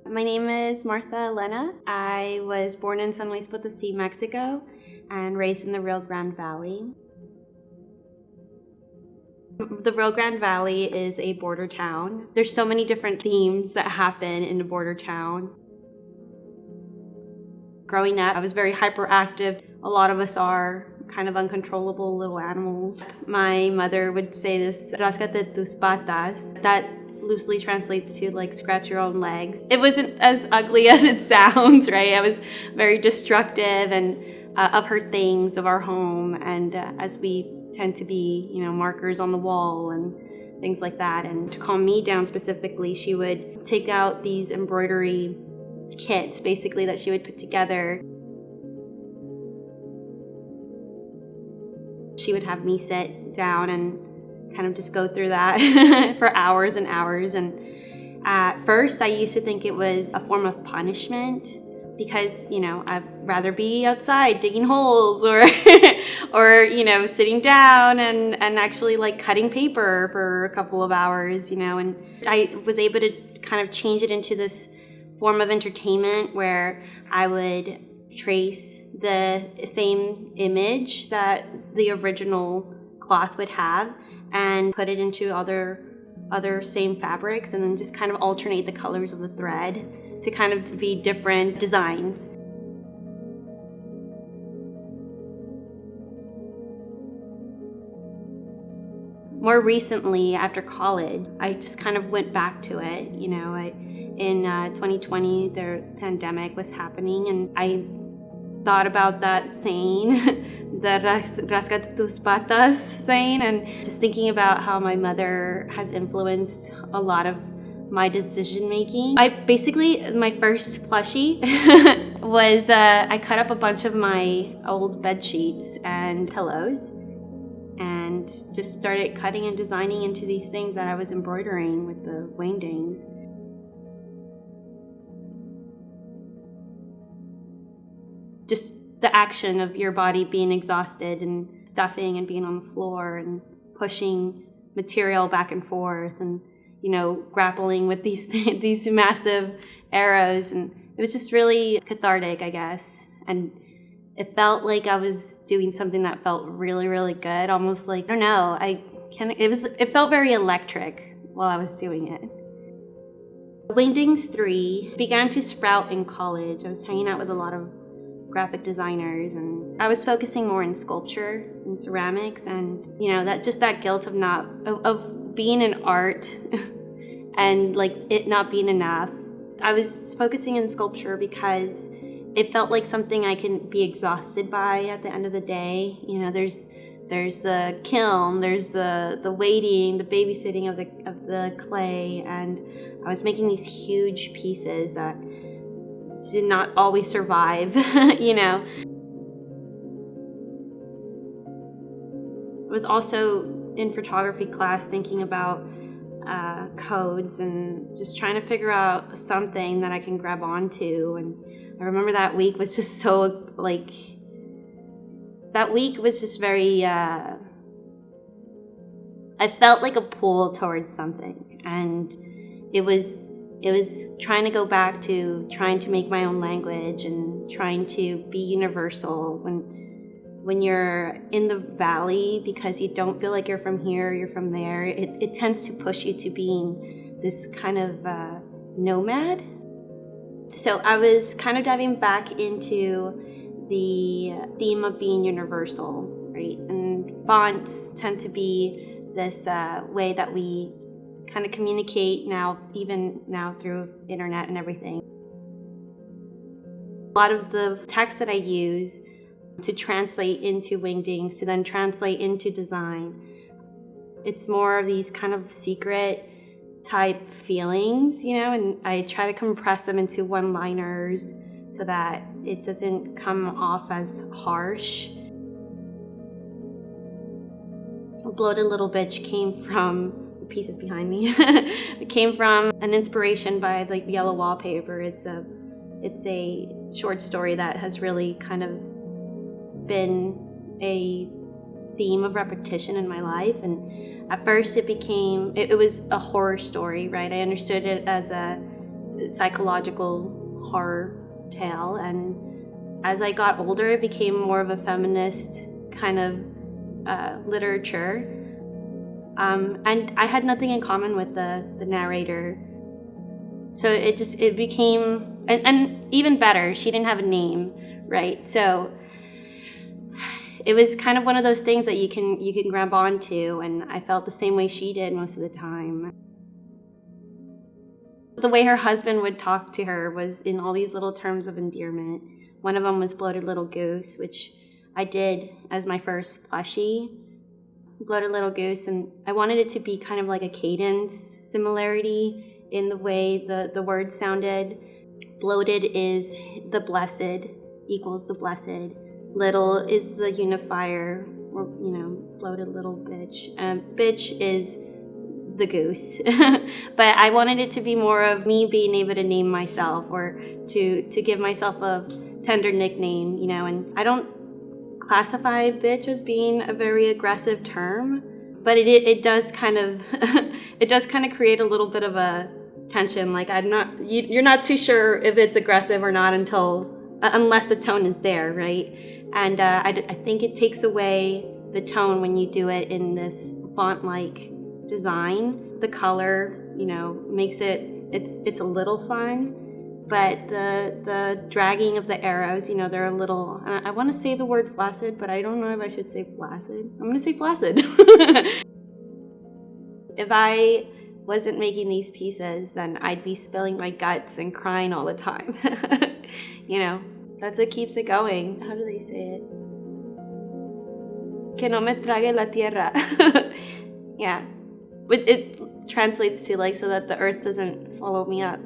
My name is Martha Elena. I was born in San Luis Potosí, Mexico, and raised in the Rio Grande Valley. The Rio Grande Valley is a border town. There's so many different themes that happen in a border town. Growing up, I was very hyperactive. A lot of us are kind of uncontrollable little animals. My mother would say this, "Ráscate tus patas." That loosely translates to like scratch your own legs. It wasn't as ugly as it sounds, right? I was very destructive and of her things, of our home, and as we tend to be, markers on the wall and things like that. And to calm me down specifically, she would take out these embroidery kits, basically, that she would put together. She would have me sit down and kind of just go through that for hours and hours. And at first, I used to think it was a form of punishment because, I'd rather be outside digging holes or, or, sitting down and actually like cutting paper for a couple of hours, and I was able to kind of change it into this form of entertainment where I would trace the same image that the original cloth would have and put it into other same fabrics, and then just kind of alternate the colors of the thread to kind of be different designs. More recently, after college, I just kind of went back to it. In 2020, the pandemic was happening, and I thought about that saying, the "Ráscate tus patas" saying, and just thinking about how my mother has influenced a lot of my decision making. My first plushie was I cut up a bunch of my old bed sheets and pillows and just started cutting and designing into these things that I was embroidering with the Wingdings. Just the action of your body being exhausted and stuffing and being on the floor and pushing material back and forth and, grappling with these massive arrows. And it was just really cathartic, I guess. And it felt like I was doing something that felt really, really good. Almost like, I don't know, it felt very electric while I was doing it. Wingdings 3 began to sprout in college. I was hanging out with a lot of graphic designers, and I was focusing more in sculpture and ceramics, and that guilt of being in art and like it not being enough. I was focusing in sculpture because it felt like something I can be exhausted by at the end of the day. There's the kiln, there's the waiting, the babysitting of the clay, and I was making these huge pieces that did not always survive, I was also in photography class thinking about codes and just trying to figure out something that I can grab onto. And I remember that week was just so very, I felt like a pull towards something, and it was trying to go back to trying to make my own language and trying to be universal when you're in the valley, because you don't feel like you're from here, you're from there. It tends to push you to being this kind of nomad. So I was kind of diving back into the theme of being universal, right? And fonts tend to be this way that we kind of communicate even now through internet and everything. A lot of the text that I use to translate into Wingdings, to then translate into design, it's more of these kind of secret type feelings, and I try to compress them into one-liners so that it doesn't come off as harsh. Bloated Little Bitch came from pieces behind me. It came from an inspiration by like yellow wallpaper. It's a short story that has really kind of been a theme of repetition in my life. And at first it was a horror story, right? I understood it as psychological horror tale. And as I got older, it became more of a feminist kind of literature. And I had nothing in common with the narrator. So it became, and even better, she didn't have a name, right? So it was kind of one of those things that you can grab onto, and I felt the same way she did most of the time. The way her husband would talk to her was in all these little terms of endearment. One of them was bloated little goose, which I did as my first plushie. Bloated little goose, and I wanted it to be kind of like a cadence similarity in the way the words sounded. Bloated is the blessed, equals the blessed. Little is the unifier, or, bloated little bitch. Bitch is the goose. But I wanted it to be more of me being able to name myself, or to give myself a tender nickname, and I don't classify bitch as being a very aggressive term, but it does kind of create a little bit of a tension. Like you're not too sure if it's aggressive or not unless the tone is there, right? And I think it takes away the tone when you do it in this font-like design. The color, makes it's a little fun. But the dragging of the arrows, they're a little, I want to say the word flaccid, but I don't know if I should say flaccid. I'm going to say flaccid. If I wasn't making these pieces, then I'd be spilling my guts and crying all the time. That's what keeps it going. How do they say it? Que no me trague la tierra. Yeah. It translates to so that the earth doesn't swallow me up.